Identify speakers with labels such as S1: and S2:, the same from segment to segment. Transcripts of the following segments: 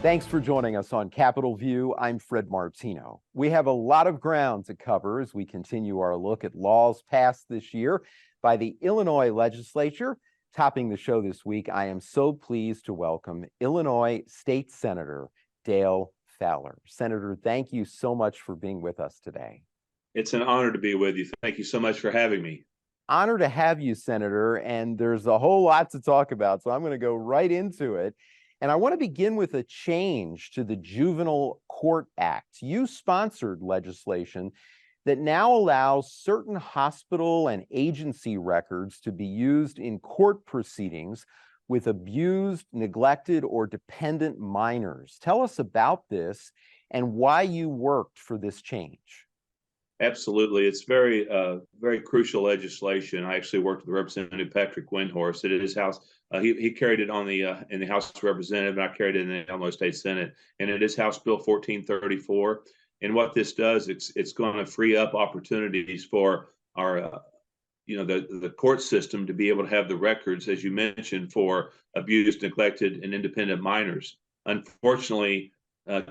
S1: Thanks for joining us on Capitol View. I'm Fred Martino. We have a lot of ground to cover as we continue our look at laws passed this year by the Illinois legislature. Topping the show this week, I am so pleased to welcome Illinois State Senator Dale Fowler. Senator, thank you so much for being with us today.
S2: It's an honor to be with you. Thank you so much for having me.
S1: Honor to have you, Senator, and there's a whole lot to talk about, so I'm going to go right into it. And I want to begin with a change to the Juvenile Court Act. You sponsored legislation that now allows certain hospital and agency records to be used in court proceedings with abused, neglected, or dependent minors. Tell us about this and why you worked for this change.
S2: Absolutely. It's very crucial legislation. I actually worked with Representative Patrick Windhorst at his house. He carried it on in the House of Representatives, and I carried it in the Illinois State Senate. And it is House Bill 1434. And what this does, it's going to free up opportunities for our the court system to be able to have the records, as you mentioned, for abused, neglected, and independent minors. Unfortunately,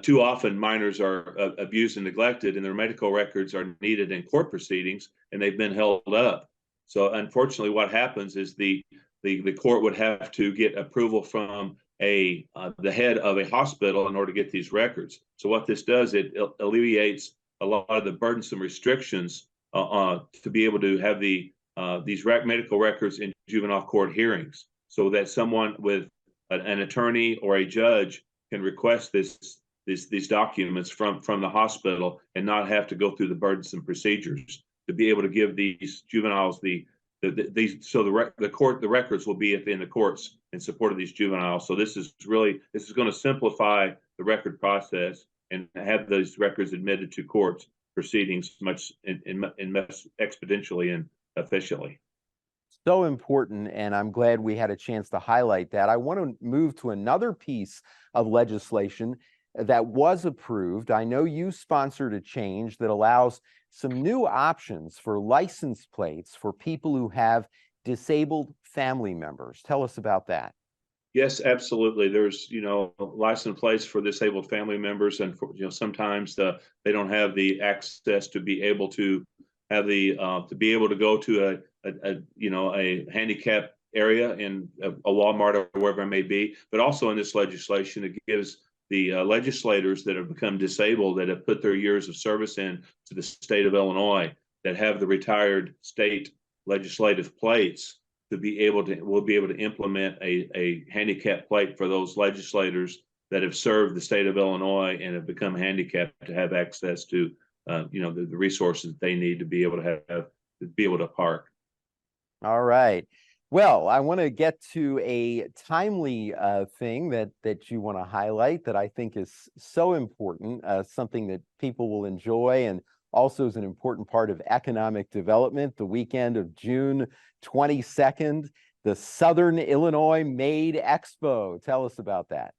S2: too often minors are abused and neglected, and their medical records are needed in court proceedings, and they've been held up. So unfortunately, what happens is the court would have to get approval from the head of a hospital in order to get these records. So what this does, it alleviates a lot of the burdensome restrictions to be able to have these medical records in juvenile court hearings, so that someone with an attorney or a judge can request these documents from the hospital and not have to go through the burdensome procedures to be able to give these juveniles the records will be in the courts in support of these juveniles. So this is going to simplify the record process and have those records admitted to court proceedings much exponentially and efficiently.
S1: So important, and I'm glad we had a chance to highlight that. I want to move to another piece of legislation that was approved. I know you sponsored a change that allows some new options for license plates for people who have disabled family members. Tell us about that.
S2: Yes, absolutely. There's, license plates for disabled family members, and sometimes they don't have the access to be able to have to go to a handicap area in a Walmart or wherever it may be. But also in this legislation, it gives the legislators that have become disabled, that have put their years of service in to the state of Illinois, that have the retired state legislative plates, we'll be able to implement a handicap plate for those legislators that have served the state of Illinois and have become handicapped, to have access to the resources that they need to be able to park.
S1: All right. Well, I want to get to a timely thing that you want to highlight that I think is so important, something that people will enjoy and also is an important part of economic development. The weekend of June 22nd, the Southern Illinois Made Expo. Tell us about that.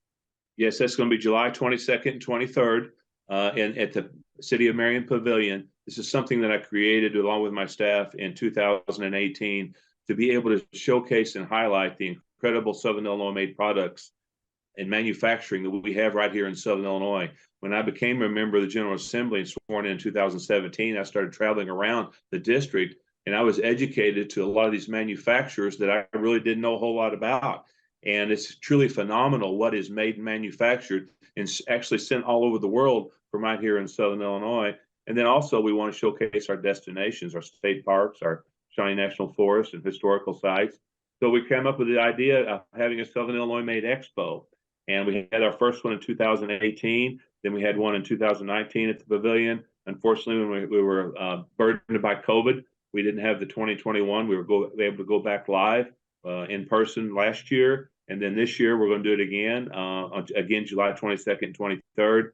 S2: Yes, that's going to be July 22nd and 23rd at the City of Marion Pavilion. This is something that I created along with my staff in 2018 to be able to showcase and highlight the incredible Southern Illinois made products and manufacturing that we have right here in Southern Illinois. When I became a member of the General Assembly and sworn in 2017, I started traveling around the district, and I was educated to a lot of these manufacturers that I really didn't know a whole lot about. And it's truly phenomenal what is made and manufactured and actually sent all over the world from right here in Southern Illinois. And then also we want to showcase our destinations, our state parks, our Shawnee National Forest, and historical sites. So we came up with the idea of having a Southern Illinois Made Expo. And we had our first one in 2018. Then we had one in 2019 at the pavilion. Unfortunately, when we were burdened by COVID, we didn't have the 2021. We were able to go back live in person last year. And then this year, we're going to do it again, July 22nd, 23rd.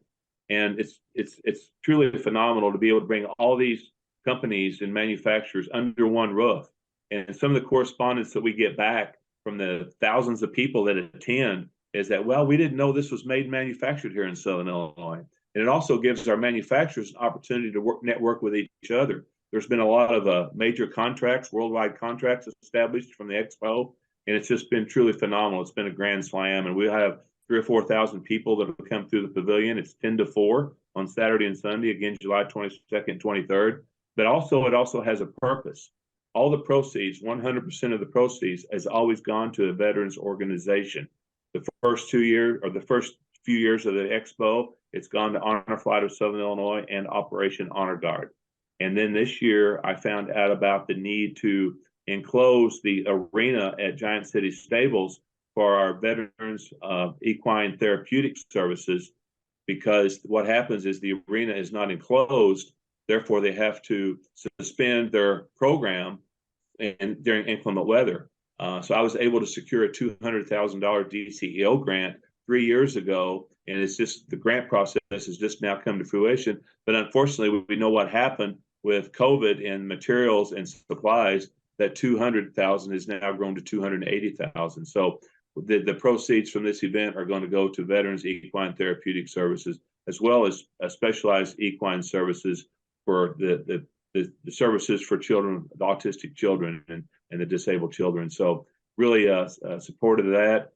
S2: And it's truly phenomenal to be able to bring all these companies and manufacturers under one roof. And some of the correspondence that we get back from the thousands of people that attend is that, well, we didn't know this was made and manufactured here in Southern Illinois. And it also gives our manufacturers an opportunity to network with each other. There's been a lot of major contracts, worldwide contracts established from the expo, and it's just been truly phenomenal. It's been a grand slam, and we'll have 3 or 4,000 people that will come through the pavilion. It's 10 to 4 on Saturday and Sunday, again, July 22nd, 23rd. But also, it also has a purpose. All the proceeds, 100% of the proceeds, has always gone to a veterans organization. The first few years of the expo, it's gone to Honor Flight of Southern Illinois and Operation Honor Guard. And then this year, I found out about the need to enclose the arena at Giant City Stables for our veterans equine therapeutic services, because what happens is the arena is not enclosed. Therefore, they have to suspend their program during inclement weather. So I was able to secure a $200,000 DCEO grant 3 years ago, and it's just the grant process has just now come to fruition. But unfortunately, we know what happened with COVID and materials and supplies. That 200,000 has now grown to 280,000. So the proceeds from this event are going to go to Veterans Equine Therapeutic Services, as well as specialized equine services for the services for children, the autistic children and the disabled children. So really supportive of that.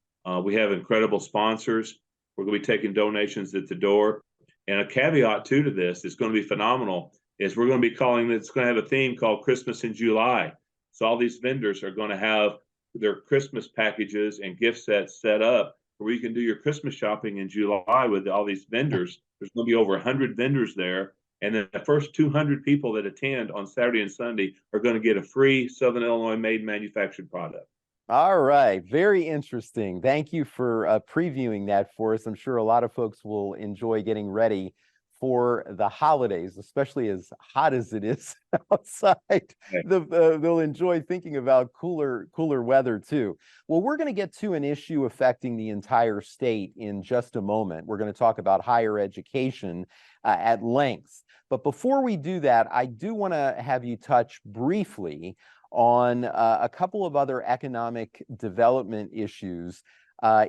S2: We have incredible sponsors. We're going to be taking donations at the door. And a caveat too to this, it's going to be phenomenal, is we're going to be it's going to have a theme called Christmas in July. So all these vendors are going to have their Christmas packages and gift sets set up where you can do your Christmas shopping in July with all these vendors. There's going to be over 100 vendors there. And then the first 200 people that attend on Saturday and Sunday are going to get a free Southern Illinois made manufactured product.
S1: All right. Very interesting. Thank you for previewing that for us. I'm sure a lot of folks will enjoy getting ready for the holidays, especially as hot as it is outside. They'll enjoy thinking about cooler weather too. Well, we're going to get to an issue affecting the entire state in just a moment. We're going to talk about higher education at length. But before we do that, I do want to have you touch briefly on a couple of other economic development issues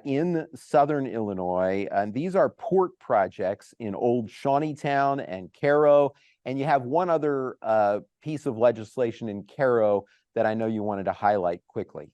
S1: in Southern Illinois. And these are port projects in Old Shawneetown and Cairo. And you have one other piece of legislation in Cairo that I know you wanted to highlight quickly.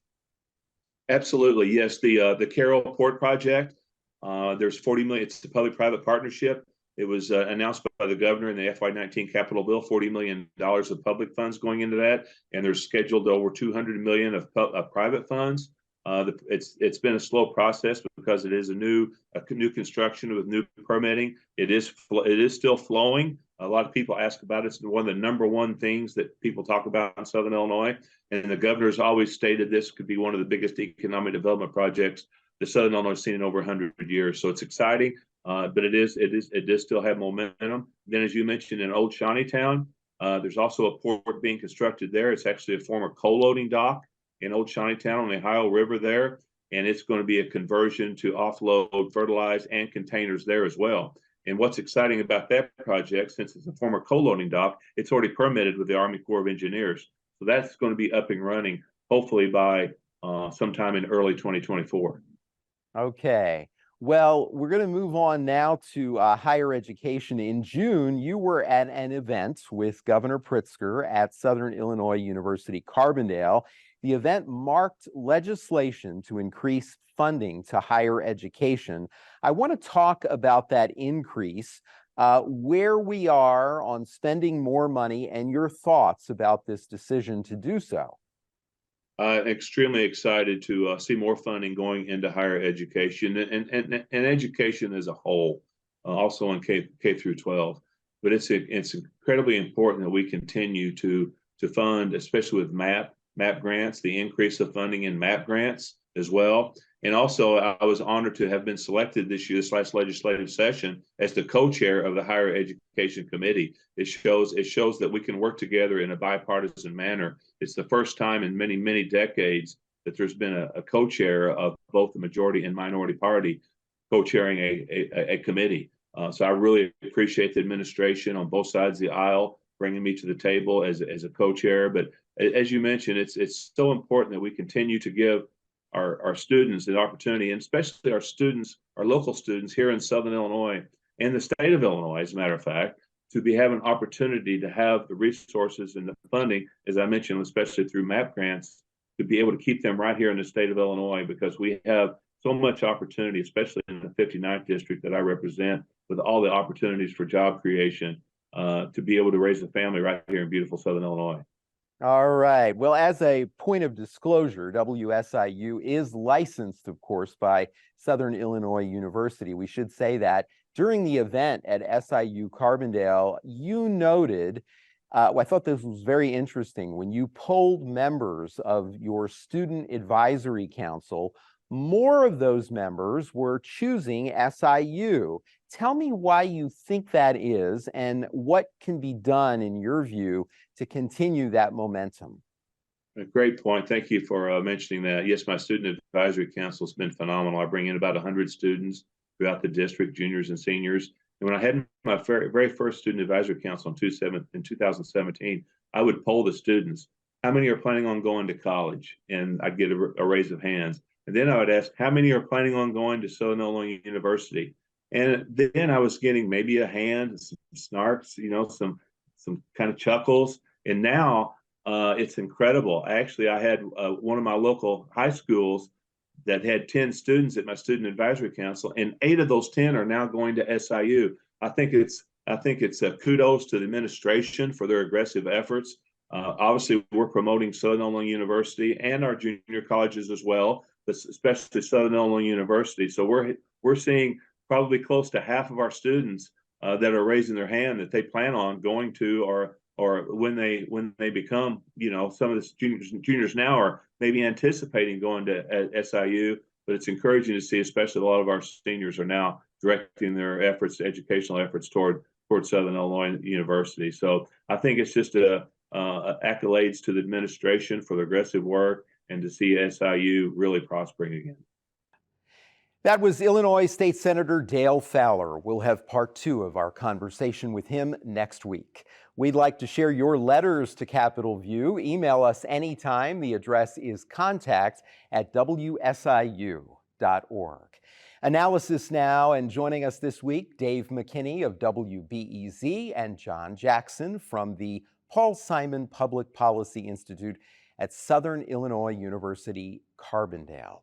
S2: Absolutely. Yes, the Cairo Port project, there's 40 million. It's a public-private partnership. It was announced by the governor in the FY19 Capitol bill, $40 million of public funds going into that. And there's scheduled over $200 million of private funds. It's been a slow process because it is a new construction with new permitting. It is still flowing. A lot of people ask about it. It's one of the number one things that people talk about in Southern Illinois. And the governor's always stated this could be one of the biggest economic development projects that Southern Illinois has seen in over 100 years. So it's exciting, but it does still have momentum. Then, as you mentioned, in Old Shawneetown, there's also a port being constructed there. It's actually a former coal loading dock in Old Shawneetown on the Ohio River there, and it's going to be a conversion to offload, fertilize, and containers there as well. And what's exciting about that project, since it's a former coal loading dock, it's already permitted with the Army Corps of Engineers. So that's going to be up and running, hopefully by sometime in early 2024.
S1: Okay. Well, we're going to move on now to higher education. In June, you were at an event with Governor Pritzker at Southern Illinois University, Carbondale. The event marked legislation to increase funding to higher education. I want to talk about that increase, where we are on spending more money, and your thoughts about this decision to do so.
S2: Extremely excited to see more funding going into higher education and education as a whole, also in K through 12. But it's incredibly important that we continue to fund, especially with MAP grants, the increase of funding in MAP grants as well. And also, I was honored to have been selected this last legislative session as the co-chair of the Higher Education Committee. It shows that we can work together in a bipartisan manner. It's the first time in many, many decades that there's been a co-chair of both the majority and minority party co-chairing a committee. So I really appreciate the administration on both sides of the aisle bringing me to the table as a co-chair. But as you mentioned, it's so important that we continue to give our students an opportunity, and especially our local students here in Southern Illinois and the state of Illinois, as a matter of fact, to have an opportunity to have the resources and the funding, as I mentioned, especially through MAP grants, to be able to keep them right here in the state of Illinois, because we have so much opportunity, especially in the 59th district that I represent, with all the opportunities for job creation, to be able to raise a family right here in beautiful Southern Illinois.
S1: All right. Well, as a point of disclosure, WSIU is licensed, of course, by Southern Illinois University. We should say that during the event at SIU Carbondale, you noted, I thought this was very interesting, when you polled members of your student advisory council, more of those members were choosing SIU. Tell me why you think that is and what can be done, in your view, to continue that momentum.
S2: A great point. Thank you for mentioning that. Yes, my student advisory council has been phenomenal. I bring in about 100 students throughout the district, juniors and seniors. And when I had my very first student advisory council in 2017, I would poll the students, how many are planning on going to college? And I'd get a raise of hands. And then I would ask, how many are planning on going to Southern Illinois University? And then I was getting maybe a hand, some snarks, some kind of chuckles. And now it's incredible. Actually, I had one of my local high schools that had 10 students at my student advisory council, and 8 of those 10 are now going to SIU. I think it's a kudos to the administration for their aggressive efforts. Obviously, we're promoting Southern Illinois University and our junior colleges as well, but especially Southern Illinois University. So we're seeing probably close to half of our students that are raising their hand that they plan on going to, or when they become, some of the juniors now are maybe anticipating going to SIU. But it's encouraging to see, especially a lot of our seniors are now directing their efforts, educational efforts, toward Southern Illinois University. So I think it's just accolades to the administration for the aggressive work, and to see SIU really prospering again.
S1: That was Illinois State Senator Dale Fowler. We'll have part 2 of our conversation with him next week. We'd like to share your letters to Capitol View. Email us anytime. The address is contact@wsiu.org. Analysis now, and joining us this week, Dave McKinney of WBEZ and John Jackson from the Paul Simon Public Policy Institute at Southern Illinois University, Carbondale.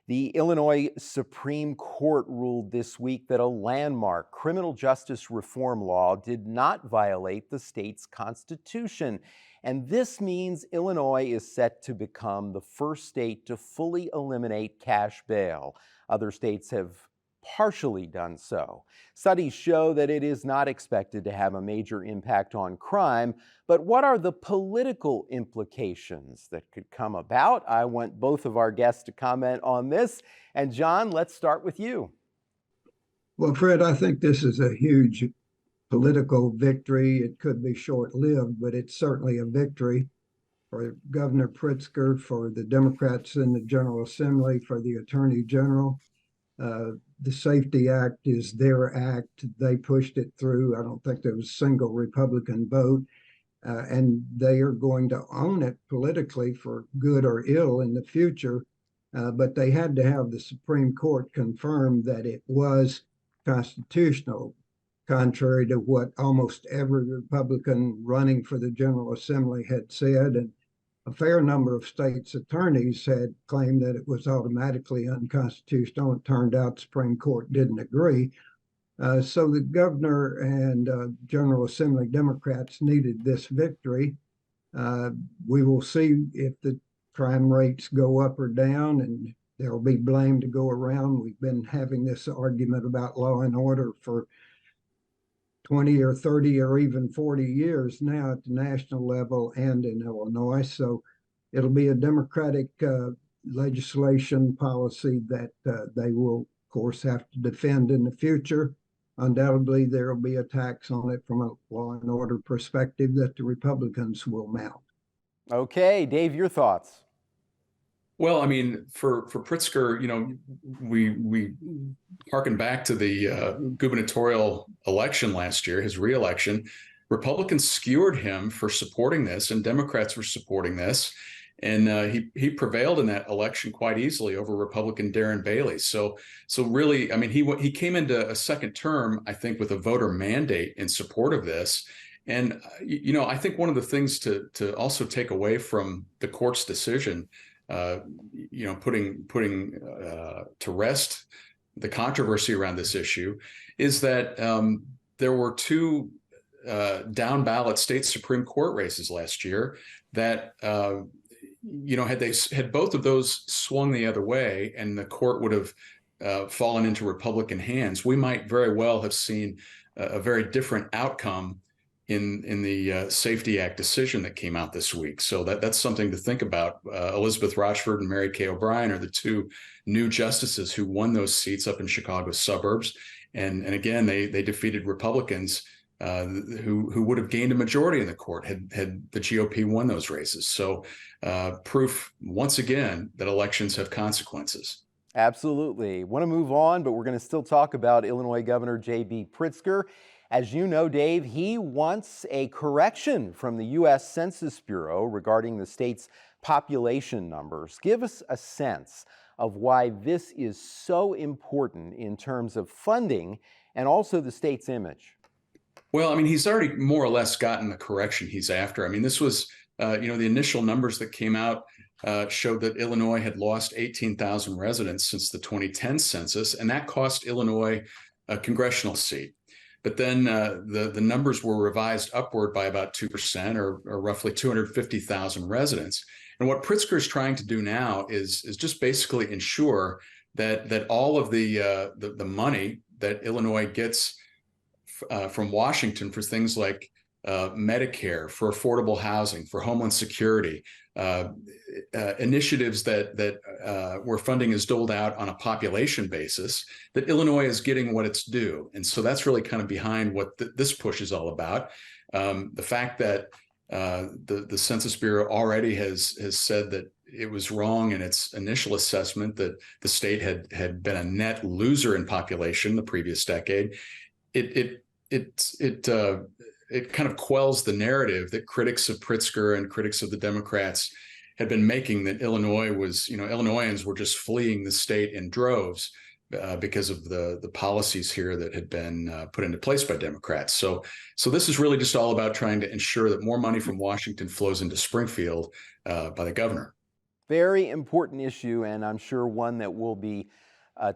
S1: The Illinois Supreme Court ruled this week that a landmark criminal justice reform law did not violate the state's constitution. And this means Illinois is set to become the first state to fully eliminate cash bail. Other states have partially done so. Studies show that it is not expected to have a major impact on crime, but what are the political implications that could come about? I want both of our guests to comment on this. And John, let's start with you.
S3: Well, Fred, I think this is a huge political victory. It could be short-lived, but it's certainly a victory for Governor Pritzker, for the Democrats in the General Assembly, for the Attorney General. The Safety Act is their act. They pushed it through. I don't think there was a single Republican vote. And they are going to own it politically, for good or ill, in the future. But they had to have the Supreme Court confirm that it was constitutional, contrary to what almost every Republican running for the General Assembly had said. And a fair number of states' attorneys had claimed that it was automatically unconstitutional. It turned out the Supreme Court didn't agree. So the governor and General Assembly Democrats needed this victory. We will see if the crime rates go up or down, and there will be blame to go around. We've been having this argument about law and order for 20 or 30 or even 40 years now at the national level and in Illinois. So it'll be a Democratic legislation policy that they will, of course, have to defend in the future. Undoubtedly, there will be attacks on it from a law and order perspective that the Republicans will mount.
S1: Okay, Dave, your thoughts.
S4: Well, I mean, for Pritzker, we harken back to the gubernatorial election last year, his reelection. Republicans skewered him for supporting this, and Democrats were supporting this. And he prevailed in that election quite easily over Republican Darren Bailey. So really, I mean, he came into a second term, I think, with a voter mandate in support of this. And I think one of the things to also take away from the court's decision, putting to rest the controversy around this issue, is that there were two down ballot state Supreme Court races last year that had both of those swung the other way and the court would have fallen into Republican hands, we might very well have seen a very different outcome in the Safety Act decision that came out this week. So that's something to think about. Elizabeth Rochford and Mary Kay O'Brien are the two new justices who won those seats up in Chicago's suburbs. And again, they defeated Republicans who would have gained a majority in the court had the GOP won those races. So proof, once again, that elections have consequences.
S1: Absolutely. Want to move on, but we're going to still talk about Illinois Governor J.B. Pritzker. As you know, Dave, he wants a correction from the U.S. Census Bureau regarding the state's population numbers. Give us a sense of why this is so important in terms of funding and also the state's image.
S4: Well, I mean, he's already more or less gotten the correction he's after. I mean, this was, the initial numbers that came out showed that Illinois had lost 18,000 residents since the 2010 census, and that cost Illinois a congressional seat. But then the numbers were revised upward by about 2%, or roughly 250,000 residents. And what Pritzker is trying to do now is just basically ensure that all of the money that Illinois gets from Washington for things like Medicare, for affordable housing, for homeland security, initiatives where funding is doled out on a population basis, that Illinois is getting what it's due. And so that's really kind of behind what this push is all about. The fact that the Census Bureau already has said that it was wrong in its initial assessment that the state had been a net loser in population the previous decade. It kind of quells the narrative that critics of Pritzker and critics of the Democrats had been making, that Illinoisans were just fleeing the state in droves because of the policies here that had been put into place by Democrats. So this is really just all about trying to ensure that more money from Washington flows into Springfield by the governor.
S1: Very important issue, and I'm sure one that we'll be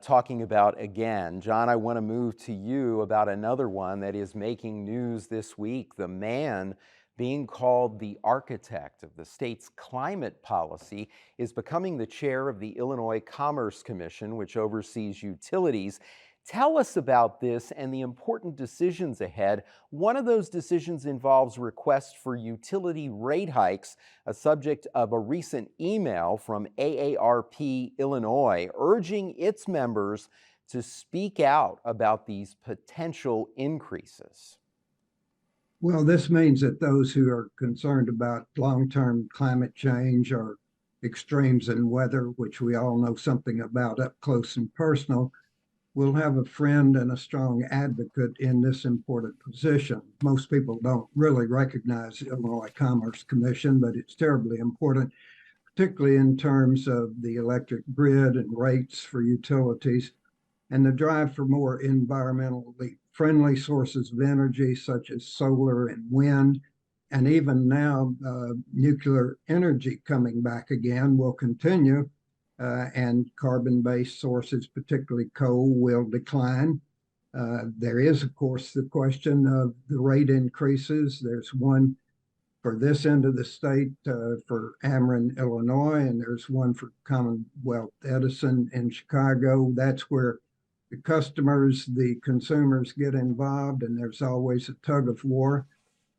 S1: talking about again. John, I want to move to you about another one that is making news this week. The man being called the architect of the state's climate policy is becoming the chair of the Illinois Commerce Commission, which oversees utilities. Tell us about this and the important decisions ahead. One of those decisions involves requests for utility rate hikes, a subject of a recent email from AARP Illinois, urging its members to speak out about these potential increases.
S3: Well, this means that those who are concerned about long-term climate change or extremes in weather, which we all know something about up close and personal, will have a friend and a strong advocate in this important position. Most people don't really recognize the Illinois Commerce Commission, but it's terribly important, particularly in terms of the electric grid and rates for utilities, and the drive for more environmentally friendly sources of energy, such as solar and wind, and even now nuclear energy coming back again will continue. And carbon-based sources, particularly coal, will decline. There is, of course, the question of the rate increases. There's one for this end of the state for Ameren, Illinois, and there's one for Commonwealth Edison in Chicago. That's where the customers, the consumers get involved, and there's always a tug of war.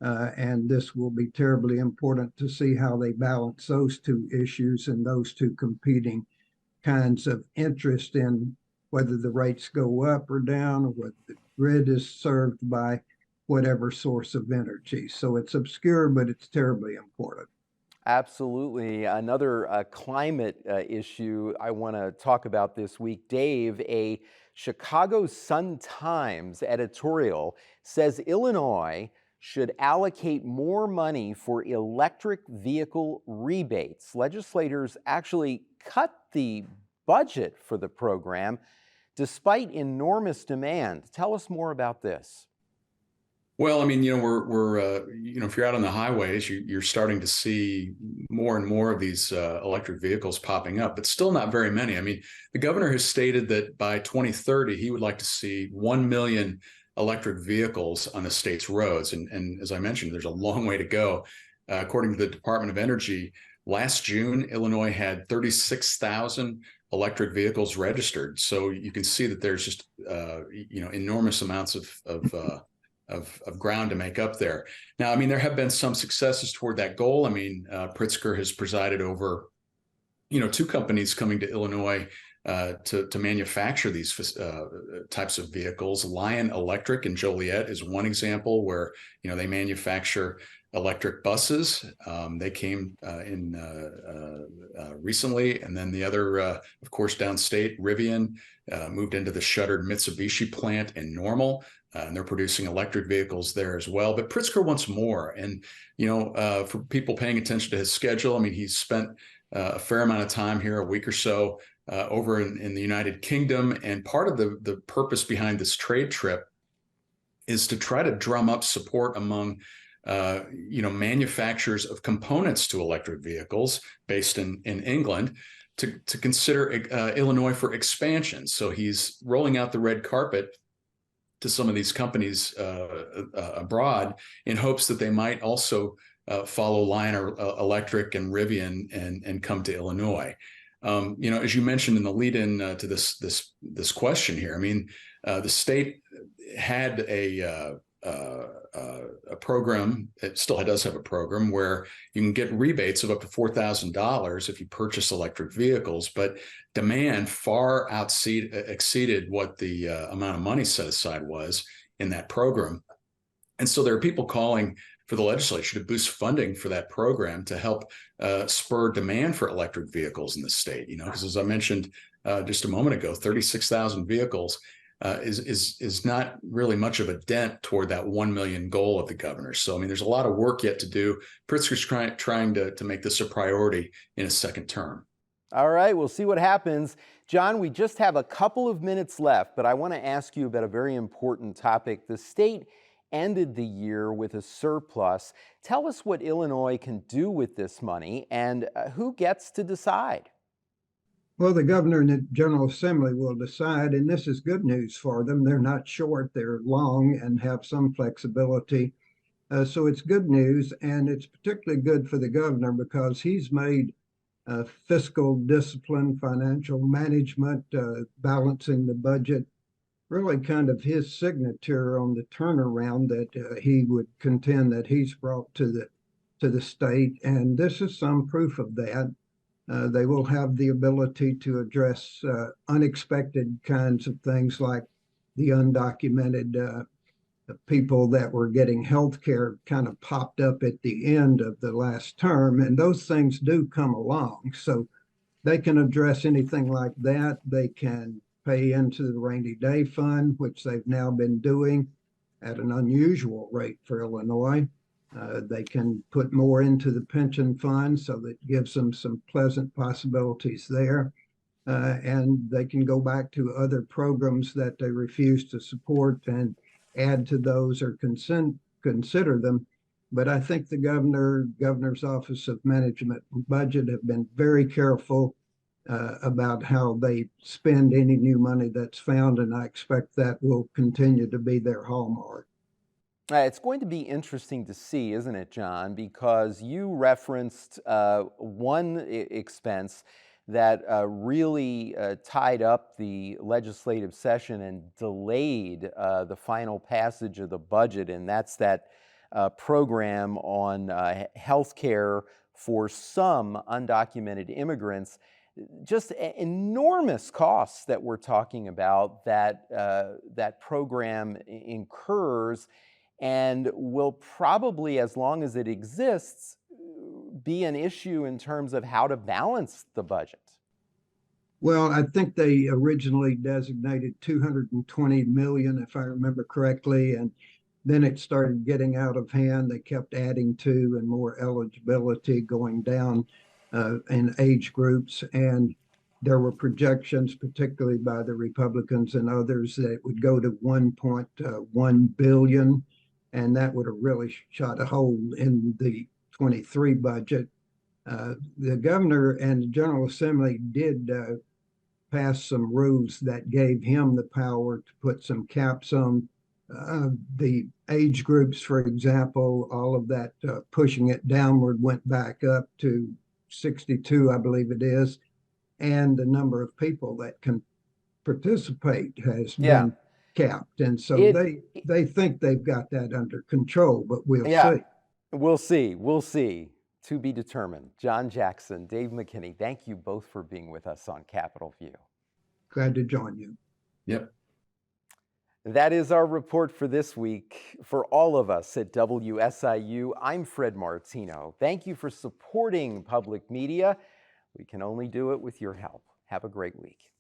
S3: And this will be terribly important to see how they balance those two issues and those two competing kinds of interest in whether the rates go up or down, or whether the grid is served by whatever source of energy. So it's obscure, but it's terribly important.
S1: Absolutely. Another climate issue I want to talk about this week, Dave. A Chicago Sun-Times editorial says Illinois should allocate more money for electric vehicle rebates. Legislators actually cut the budget for the program despite enormous demand. Tell us more about this.
S4: Well, I mean, we're if you're out on the highways, you're starting to see more and more of these electric vehicles popping up, but still not very many. I mean, the governor has stated that by 2030, he would like to see 1 million electric vehicles on the state's roads. And as I mentioned, there's a long way to go. According to the Department of Energy, last June, Illinois had 36,000 electric vehicles registered. So you can see that there's just enormous amounts of ground to make up there. Now, I mean, there have been some successes toward that goal. I mean, Pritzker has presided over, two companies coming to Illinois to manufacture these types of vehicles. Lion Electric in Joliet is one example where, they manufacture electric buses. They came in recently. And then the other, of course, downstate, Rivian moved into the shuttered Mitsubishi plant in Normal. And they're producing electric vehicles there as well. But Pritzker wants more. And, for people paying attention to his schedule, I mean, he's spent a fair amount of time here, a week or so, over in the United Kingdom. And part of the purpose behind this trade trip is to try to drum up support among manufacturers of components to electric vehicles based in England to consider Illinois for expansion. So he's rolling out the red carpet to some of these companies abroad in hopes that they might also follow Lion Electric and Rivian and come to Illinois. As you mentioned in the lead-in to this question here, I mean, the state had a program. It still does have a program where you can get rebates of up to $4,000 if you purchase electric vehicles, but demand far exceeded what the amount of money set aside was in that program. And so there are people calling for the legislature to boost funding for that program to help spur demand for electric vehicles in the state, because as I mentioned just a moment ago, 36,000 vehicles is not really much of a dent toward that 1 million goal of the governor. So, I mean, there's a lot of work yet to do. Pritzker's trying to make this a priority in his second term.
S1: All right, we'll see what happens. John, we just have a couple of minutes left, but I want to ask you about a very important topic. The state ended the year with a surplus. Tell us what Illinois can do with this money and who gets to decide.
S3: Well, the governor and the General Assembly will decide, and this is good news for them. They're not short, they're long and have some flexibility. So it's good news, and it's particularly good for the governor because he's made fiscal discipline, financial management, balancing the budget, really kind of his signature on the turnaround that he would contend that he's brought to the state. And this is some proof of that. They will have the ability to address unexpected kinds of things like the undocumented people that were getting health care kind of popped up at the end of the last term. And those things do come along. So they can address anything like that. They can pay into the rainy day fund, which they've now been doing at an unusual rate for Illinois. They can put more into the pension fund, so that gives them some pleasant possibilities there. And they can go back to other programs that they refuse to support and add to those or consider them. But I think the governor's Office of Management and Budget have been very careful about how they spend any new money that's found, and I expect that will continue to be their hallmark.
S1: It's going to be interesting to see, isn't it, John? Because you referenced one expense that really tied up the legislative session and delayed the final passage of the budget, and that's that program on health care for some undocumented immigrants. Just enormous costs that we're talking about that that program incurs, and will probably, as long as it exists, be an issue in terms of how to balance the budget.
S3: Well, I think they originally designated 220 million, if I remember correctly, and then it started getting out of hand. They kept adding to and more eligibility going down in age groups, and there were projections, particularly by the Republicans and others, that it would go to 1.1 billion. and that would have really shot a hole in the 23 budget. The governor and the General Assembly did pass some rules that gave him the power to put some caps on the age groups, for example. All of that pushing it downward went back up to 62, I believe it is, and the number of people that can participate has been capped, and so they think they've got that under control, but we'll see.
S1: We'll see. To be determined. John Jackson, Dave McKinney, thank you both for being with us on Capitol View.
S3: Glad to join you.
S4: Yep.
S1: That is our report for this week. For all of us at WSIU, I'm Fred Martino. Thank you for supporting public media. We can only do it with your help. Have a great week.